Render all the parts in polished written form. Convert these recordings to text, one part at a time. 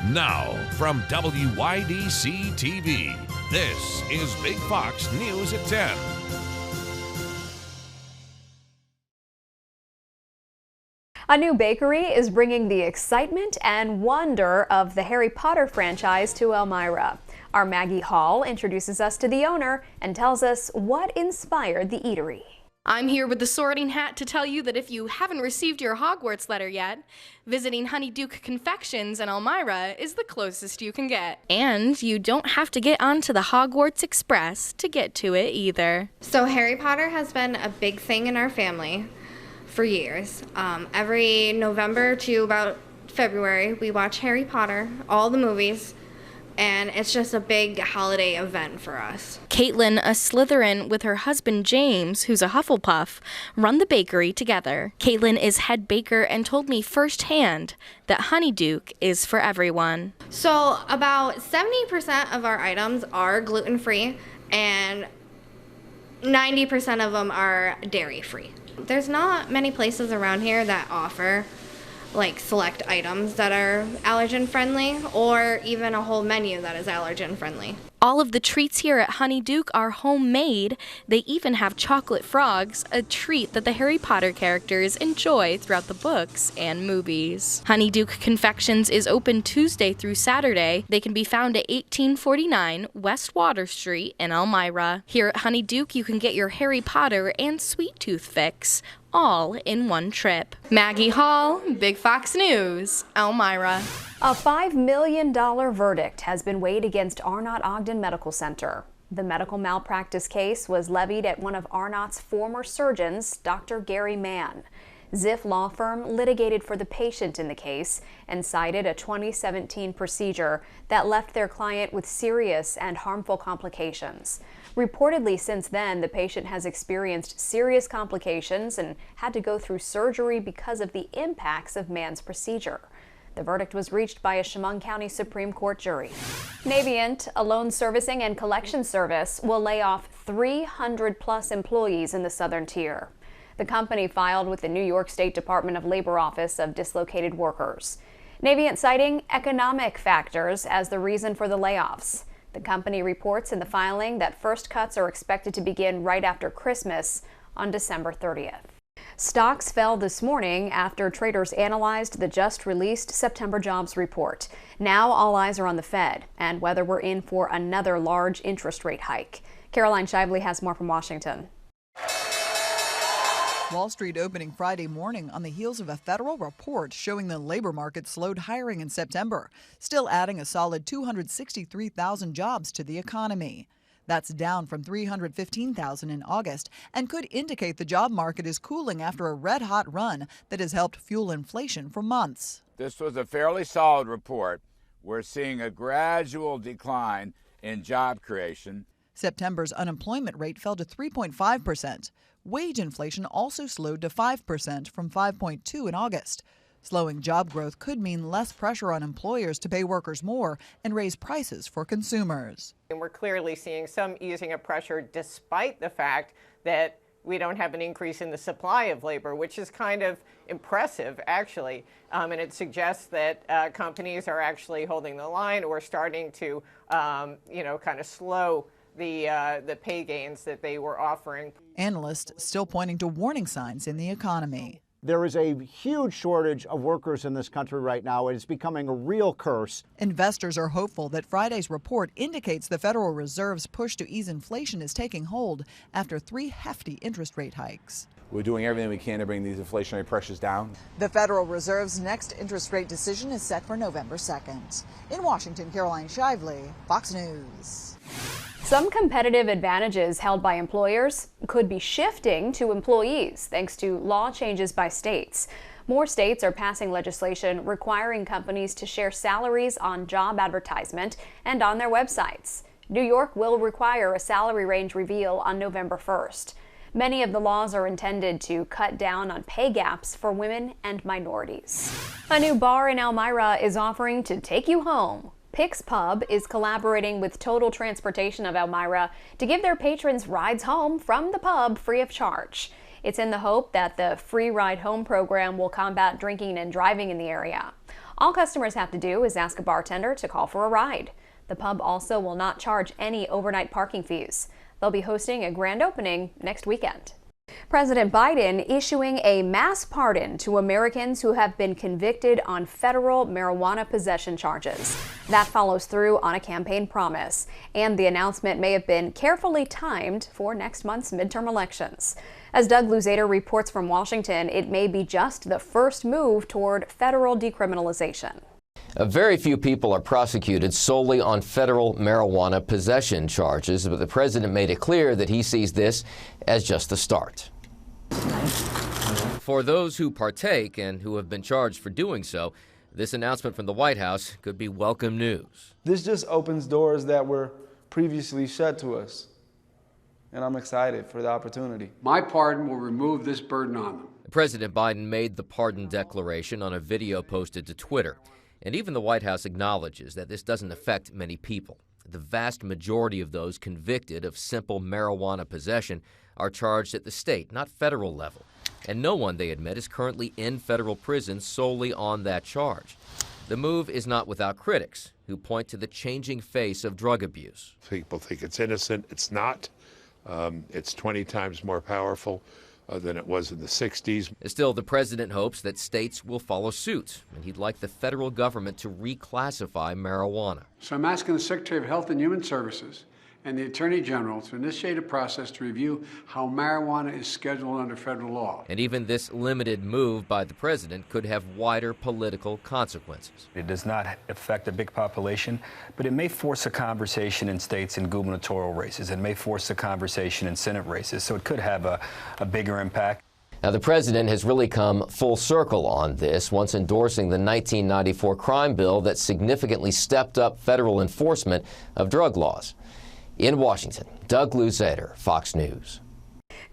Now, from WYDC TV, this is Big Fox News at 10. A new bakery is bringing the excitement and wonder of the Harry Potter franchise to Elmira. Our Maggie Hall introduces us to the owner and tells us what inspired the eatery. I'm here with the Sorting Hat to tell you that if you haven't received your Hogwarts letter yet, visiting Honeyduke Confections in Elmira is the closest you can get. And you don't have to get onto the Hogwarts Express to get to it either. So Harry Potter has been a big thing in our family for years. Every November to about February, we watch Harry Potter, all the movies, and it's just a big holiday event for us. Caitlin, a Slytherin, with her husband James, who's a Hufflepuff, run the bakery together. Caitlin is head baker and told me firsthand that Honeyduke is for everyone. So about 70% of our items are gluten-free and 90% of them are dairy-free. There's not many places around here that offer like select items that are allergen friendly or even a whole menu that is allergen friendly. All of the treats here at Honeyduke are homemade. They even have chocolate frogs, a treat that the Harry Potter characters enjoy throughout the books and movies. Honeyduke Confections is open Tuesday through Saturday. They can be found at 1849 West Water Street in Elmira. Here at Honeyduke, you can get your Harry Potter and Sweet Tooth fix, all in one trip. Maggie Hall, Big Fox News, Elmira. A $5 million verdict has been weighed against Arnott Ogden Medical Center. The medical malpractice case was levied at one of Arnott's former surgeons, Dr. Gary Mann. Ziff Law Firm litigated for the patient in the case and cited a 2017 procedure that left their client with serious and harmful complications. Reportedly, since then, the patient has experienced serious complications and had to go through surgery because of the impacts of Mann's procedure. The verdict was reached by a Chemung County Supreme Court jury. Navient, a loan servicing and collection service, will lay off 300-plus employees in the southern tier. The company filed with the New York State Department of Labor Office of Dislocated Workers. Navient citing economic factors as the reason for the layoffs. The company reports in the filing that first cuts are expected to begin right after Christmas on December 30th. Stocks fell this morning after traders analyzed the just-released September jobs report. Now all eyes are on the Fed and whether we're in for another large interest rate hike. Caroline Shively has more from Washington. Wall Street opening Friday morning on the heels of a federal report showing the labor market slowed hiring in September, still adding a solid 263,000 jobs to the economy. That's down from 315,000 in August and could indicate the job market is cooling after a red-hot run that has helped fuel inflation for months. This was a fairly solid report. We're seeing a gradual decline in job creation. September's unemployment rate fell to 3.5%. Wage inflation also slowed to 5% from 5.2% in August. Slowing job growth could mean less pressure on employers to pay workers more and raise prices for consumers. And we're clearly seeing some easing of pressure despite the fact that we don't have an increase in the supply of labor, which is kind of impressive, actually. And it suggests that companies are actually holding the line or starting to, kind of slow the pay gains that they were offering. Analysts still pointing to warning signs in the economy. There is a huge shortage of workers in this country right now. It is becoming a real curse. Investors are hopeful that Friday's report indicates the Federal Reserve's push to ease inflation is taking hold after 3 hefty interest rate hikes. We're doing everything we can to bring these inflationary pressures down. The Federal Reserve's next interest rate decision is set for November 2nd. In Washington, Caroline Shively, Fox News. Some competitive advantages held by employers could be shifting to employees thanks to law changes by states. More states are passing legislation requiring companies to share salaries on job advertisement and on their websites. New York will require a salary range reveal on November 1st. Many of the laws are intended to cut down on pay gaps for women and minorities. A new bar in Elmira is offering to take you home. Pix Pub is collaborating with Total Transportation of Elmira to give their patrons rides home from the pub free of charge. It's in the hope that the Free Ride Home program will combat drinking and driving in the area. All customers have to do is ask a bartender to call for a ride. The pub also will not charge any overnight parking fees. They'll be hosting a grand opening next weekend. President Biden issuing a mass pardon to Americans who have been convicted on federal marijuana possession charges. That follows through on a campaign promise, and the announcement may have been carefully timed for next month's midterm elections. As Doug Luzader reports from Washington, it may be just the first move toward federal decriminalization. Very few people are prosecuted solely on federal marijuana possession charges, but the president made it clear that he sees this as just the start. For those who partake and who have been charged for doing so, this announcement from the White House could be welcome news. This just opens doors that were previously shut to us, and I'm excited for the opportunity. My pardon will remove this burden on them. President Biden made the pardon declaration on a video posted to Twitter. And even the White House acknowledges that this doesn't affect many people. The vast majority of those convicted of simple marijuana possession are charged at the state, not federal level. And no one, they admit, is currently in federal prison solely on that charge. The move is not without critics who point to the changing face of drug abuse. People think it's innocent. It's not. It's 20 times more powerful than it was in the 60s. Still, the president hopes that states will follow suit, and he'd like the federal government to reclassify marijuana. So I'm asking the Secretary of Health and Human Services and the Attorney General to initiate a process to review how marijuana is scheduled under federal law. And even this limited move by the president could have wider political consequences. It does not affect a big population, but it may force a conversation in states in gubernatorial races. It may force a conversation in Senate races, so it could have a bigger impact. Now, the president has really come full circle on this, once endorsing the 1994 crime bill that significantly stepped up federal enforcement of drug laws. In Washington, Doug Luzader, Fox News.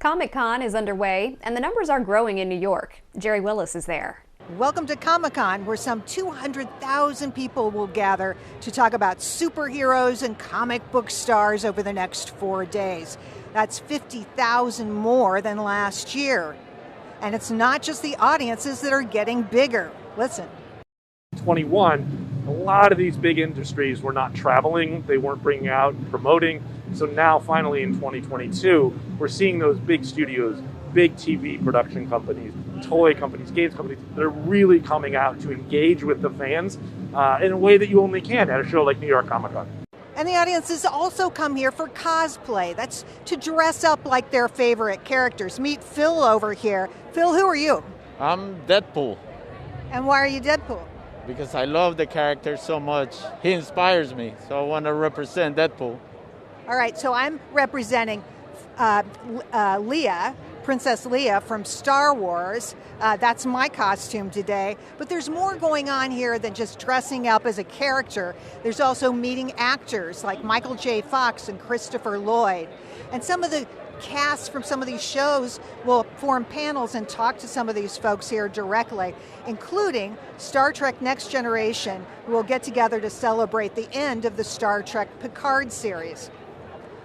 Comic-Con is underway, and the numbers are growing in New York. Jerry Willis is there. Welcome to Comic-Con, where some 200,000 people will gather to talk about superheroes and comic book stars over the next 4 days. That's 50,000 more than last year. And it's not just the audiences that are getting bigger. Listen. 21, a lot of these big industries were not traveling, they weren't bringing out and promoting. So now finally in 2022, we're seeing those big studios, big TV production companies, toy companies, games companies that are really coming out to engage with the fans in a way that you only can at a show like New York Comic Con. And the audiences also come here for cosplay. That's to dress up like their favorite characters. Meet Phil over here. Phil, who are you? I'm Deadpool. And why are you Deadpool? Because I love the character so much. He inspires me, so I want to represent Deadpool. All right, so I'm representing Leia, Princess Leia from Star Wars. That's my costume today. But there's more going on here than just dressing up as a character. There's also meeting actors like Michael J. Fox and Christopher Lloyd. And some of the cast from some of these shows will form panels and talk to some of these folks here directly, including Star Trek Next Generation, who will get together to celebrate the end of the Star Trek Picard series.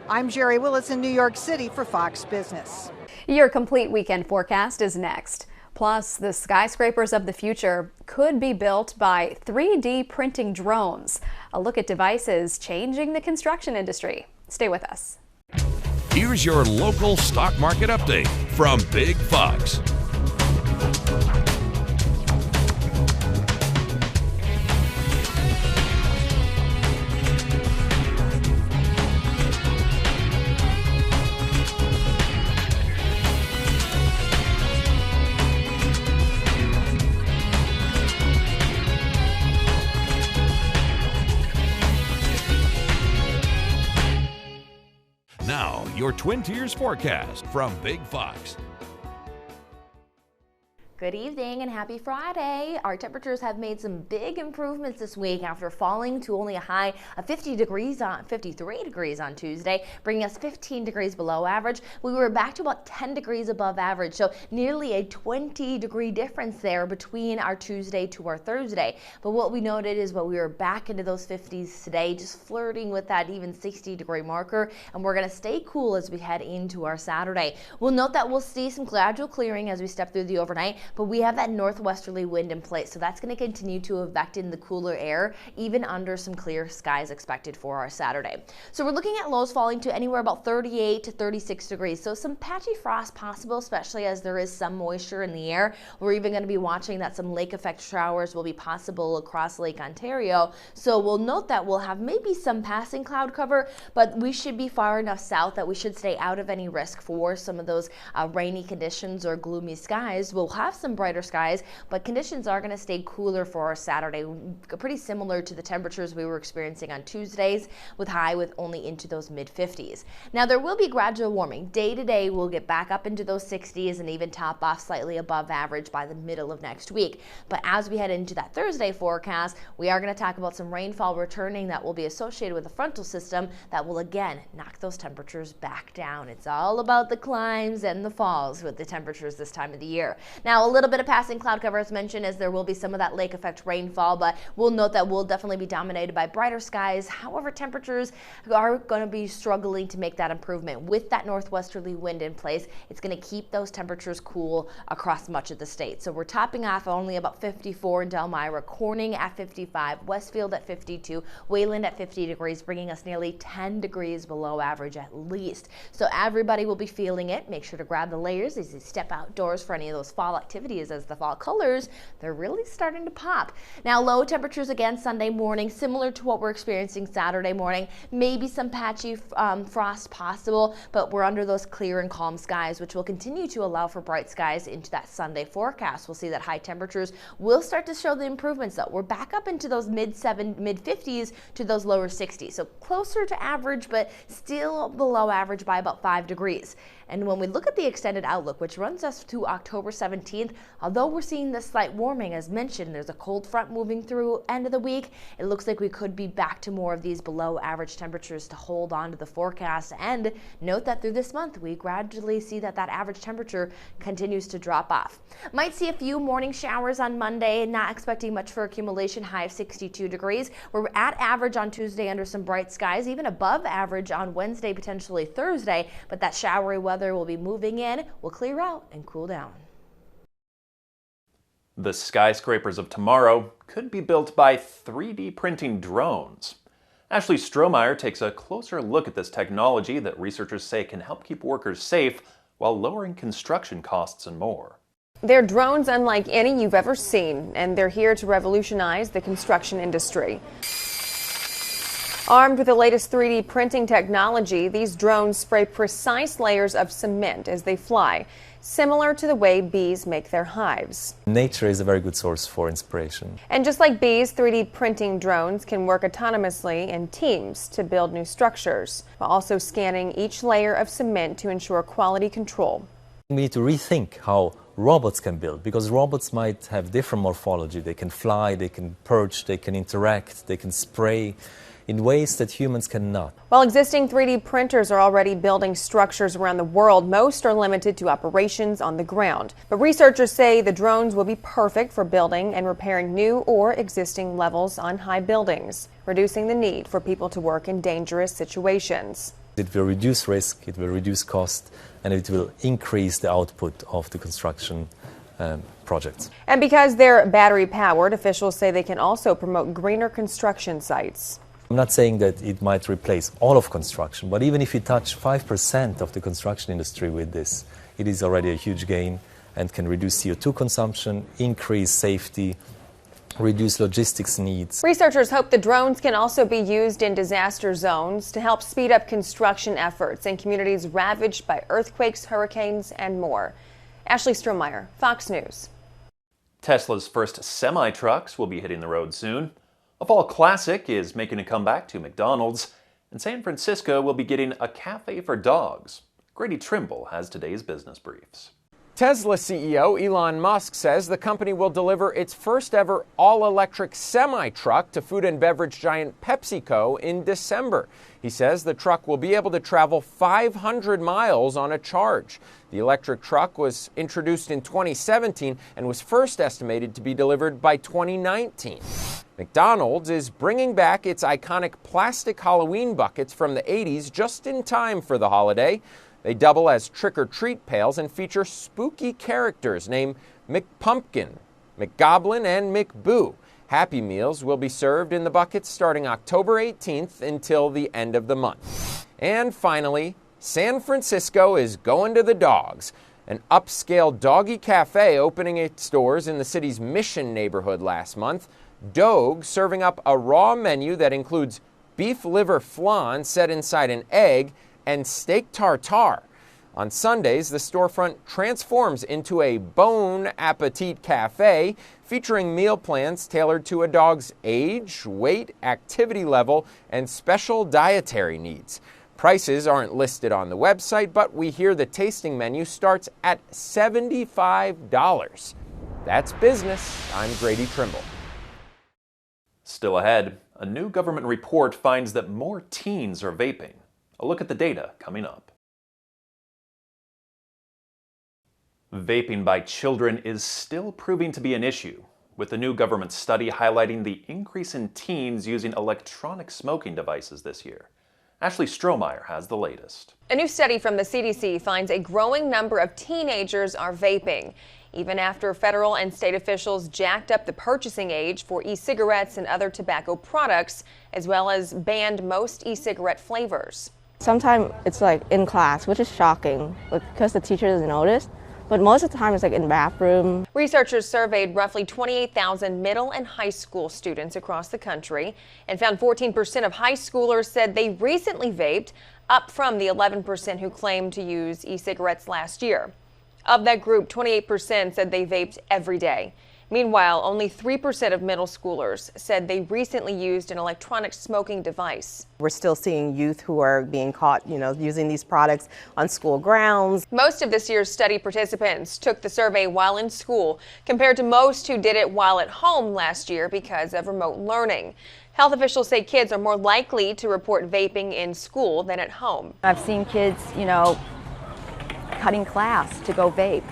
I'm Jerry Willis in New York City for Fox Business. Your complete weekend forecast is next. Plus, the skyscrapers of the future could be built by 3D printing drones. A look at devices changing the construction industry. Stay with us. Here's your local stock market update from Big Fox. Now, your Twin Tiers forecast from Big Fox. Good evening and happy Friday. Our temperatures have made some big improvements this week after falling to only a high of 53 degrees on Tuesday, bringing us 15 degrees below average. We were back to about 10 degrees above average, so nearly a 20-degree difference there between our Tuesday to our Thursday. But what we noted is we were back into those 50s today, just flirting with that even 60-degree marker, and we're going to stay cool as we head into our Saturday. We'll note that we'll see some gradual clearing as we step through the overnight, but we have that northwesterly wind in place, so that's going to continue to affect in the cooler air, even under some clear skies expected for our Saturday. So we're looking at lows falling to anywhere about 38 to 36 degrees, so some patchy frost possible, especially as there is some moisture in the air. We're even going to be watching that some lake effect showers will be possible across Lake Ontario, so we'll note that we'll have maybe some passing cloud cover, but we should be far enough south that we should stay out of any risk for some of those rainy conditions or gloomy skies. We'll have some brighter skies, but conditions are going to stay cooler for our Saturday, pretty similar to the temperatures we were experiencing on Tuesdays, with high with only into those mid-50s. Now there will be gradual warming. Day to day we'll get back up into those 60s and even top off slightly above average by the middle of next week. But as we head into that Thursday forecast, we are going to talk about some rainfall returning that will be associated with a frontal system that will again knock those temperatures back down. It's all about the climbs and the falls with the temperatures this time of the year. Now a little bit of passing cloud cover as mentioned, as there will be some of that lake effect rainfall, but we'll note that we'll definitely be dominated by brighter skies. However, temperatures are going to be struggling to make that improvement. With that northwesterly wind in place, it's going to keep those temperatures cool across much of the state. So we're topping off only about 54 in Delmira, Corning at 55, Westfield at 52, Wayland at 50 degrees, bringing us nearly 10 degrees below average at least. So everybody will be feeling it. Make sure to grab the layers as you step outdoors for any of those fall activities, as the fall colors, they're really starting to pop. Now low temperatures again Sunday morning, similar to what we're experiencing Saturday morning. Maybe some patchy frost possible, but we're under those clear and calm skies, which will continue to allow for bright skies into that Sunday forecast. We'll see that high temperatures will start to show the improvements though. We're back up into those mid-50s to those lower 60s. So closer to average, but still below average by about 5 degrees. And when we look at the extended outlook, which runs us to October 17th, although we're seeing this slight warming, as mentioned, there's a cold front moving through end of the week. It looks like we could be back to more of these below average temperatures to hold on to the forecast. And note that through this month, we gradually see that that average temperature continues to drop off. Might see a few morning showers on Monday, not expecting much for accumulation, high of 62 degrees. We're at average on Tuesday under some bright skies, even above average on Wednesday, potentially Thursday, but that showery weather will be moving in, will clear out and cool down. The skyscrapers of tomorrow could be built by 3D printing drones. Ashley Strohmeyer takes a closer look at this technology that researchers say can help keep workers safe while lowering construction costs and more. They're drones unlike any you've ever seen, and they're here to revolutionize the construction industry. Armed with the latest 3D printing technology, these drones spray precise layers of cement as they fly, similar to the way bees make their hives. Nature is a very good source for inspiration. And just like bees, 3D printing drones can work autonomously in teams to build new structures, while also scanning each layer of cement to ensure quality control. We need to rethink how robots can build, because robots might have different morphology. They can fly, they can perch, they can interact, they can spray in ways that humans cannot. While existing 3D printers are already building structures around the world, most are limited to operations on the ground. But researchers say the drones will be perfect for building and repairing new or existing levels on high buildings, reducing the need for people to work in dangerous situations. It will reduce risk, it will reduce cost, and it will increase the output of the construction projects. And because they're battery powered, officials say they can also promote greener construction sites. I'm not saying that it might replace all of construction, but even if you touch 5% of the construction industry with this, it is already a huge gain and can reduce CO2 consumption, increase safety, reduce logistics needs. Researchers hope the drones can also be used in disaster zones to help speed up construction efforts in communities ravaged by earthquakes, hurricanes, and more. Ashley Strohmeyer, Fox News. Tesla's first semi-trucks will be hitting the road soon. A fall classic is making a comeback to McDonald's, and San Francisco will be getting a cafe for dogs. Grady Trimble has today's business briefs. Tesla CEO Elon Musk says the company will deliver its first ever all-electric semi-truck to food and beverage giant PepsiCo in December. He says the truck will be able to travel 500 miles on a charge. The electric truck was introduced in 2017 and was first estimated to be delivered by 2019. McDonald's is bringing back its iconic plastic Halloween buckets from the 80s just in time for the holiday. They double as trick-or-treat pails and feature spooky characters named McPumpkin, McGoblin, and McBoo. Happy Meals will be served in the buckets starting October 18th until the end of the month. And finally, San Francisco is going to the dogs. An upscale doggy cafe opening its doors in the city's Mission neighborhood last month. Dogue serving up a raw menu that includes beef liver flan set inside an egg and steak tartare. On Sundays, the storefront transforms into a Bon Appetit cafe featuring meal plans tailored to a dog's age, weight, activity level, and special dietary needs. Prices aren't listed on the website, but we hear the tasting menu starts at $75. That's business. I'm Grady Trimble. Still ahead, a new government report finds that more teens are vaping. A look at the data coming up. Vaping by children is still proving to be an issue, with the new government study highlighting the increase in teens using electronic smoking devices this year. Ashley Strohmeyer has the latest. A new study from the CDC finds a growing number of teenagers are vaping, even after federal and state officials jacked up the purchasing age for e-cigarettes and other tobacco products, as well as banned most e-cigarette flavors. Sometimes it's like in class, which is shocking because the teacher doesn't notice. But most of the time it's like in the bathroom. Researchers surveyed roughly 28,000 middle and high school students across the country and found 14% of high schoolers said they recently vaped, up from the 11% who claimed to use e-cigarettes last year. Of that group, 28% said they vaped every day. Meanwhile, only 3% of middle schoolers said they recently used an electronic smoking device. We're still seeing youth who are being caught, using these products on school grounds. Most of this year's study participants took the survey while in school, compared to most who did it while at home last year because of remote learning. Health officials say kids are more likely to report vaping in school than at home. I've seen kids, cutting class to go vape,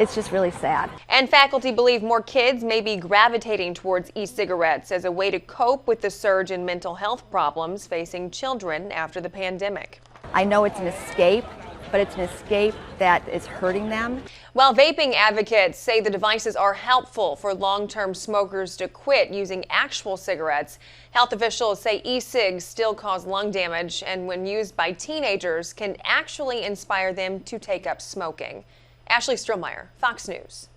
It's just really sad. And faculty believe more kids may be gravitating towards e-cigarettes as a way to cope with the surge in mental health problems facing children after the pandemic. I know it's an escape, but it's an escape that is hurting them. While vaping advocates say the devices are helpful for long-term smokers to quit using actual cigarettes, health officials say e-cigs still cause lung damage and when used by teenagers can actually inspire them to take up smoking. Ashley Strohmeyer, Fox News.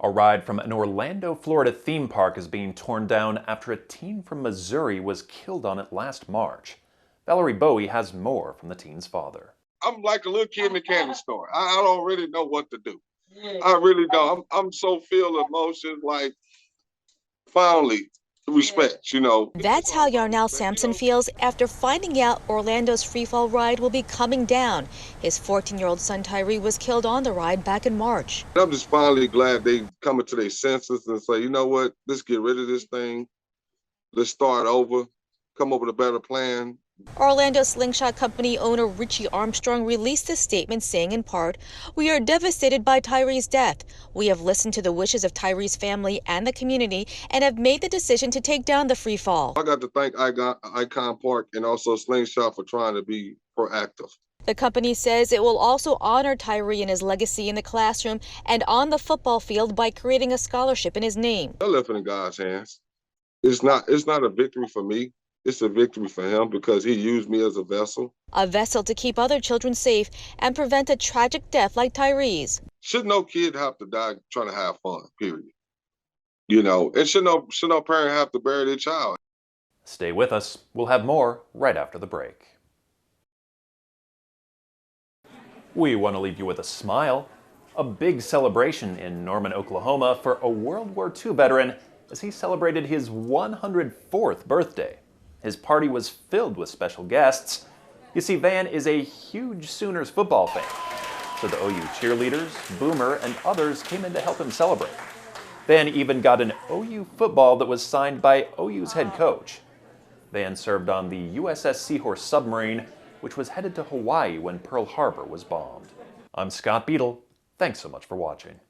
A ride from an Orlando, Florida theme park is being torn down after a teen from Missouri was killed on it last March. Valerie Bowie has more from the teen's father. I'm like a little kid in a candy store. I don't really know what to do. I really don't. I'm so filled with emotions, like finally respect, That's how Yarnell Sampson feels after finding out Orlando's freefall ride will be coming down. His 14-year-old son Tyree was killed on the ride back in March. I'm just finally glad they coming to their senses and say, you know what, let's get rid of this thing. Let's start over, come up with a better plan. Orlando Slingshot Company owner Richie Armstrong released a statement saying in part, "We are devastated by Tyree's death. We have listened to the wishes of Tyree's family and the community and have made the decision to take down the free fall." I got to thank Icon Park and also Slingshot for trying to be proactive. The company says it will also honor Tyree and his legacy in the classroom and on the football field by creating a scholarship in his name. I left it in God's hands. It's not a victory for me. It's a victory for him because he used me as a vessel. A vessel to keep other children safe and prevent a tragic death like Tyree's. Should no kid have to die trying to have fun, period. And should no parent have to bury their child. Stay with us. We'll have more right after the break. We want to leave you with a smile. A big celebration in Norman, Oklahoma for a World War II veteran as he celebrated his 104th birthday. His party was filled with special guests. You see, Van is a huge Sooners football fan, so the OU cheerleaders, Boomer, and others came in to help him celebrate. Van even got an OU football that was signed by OU's head coach. Van served on the USS Seahorse submarine, which was headed to Hawaii when Pearl Harbor was bombed. I'm Scott Beadle. Thanks so much for watching.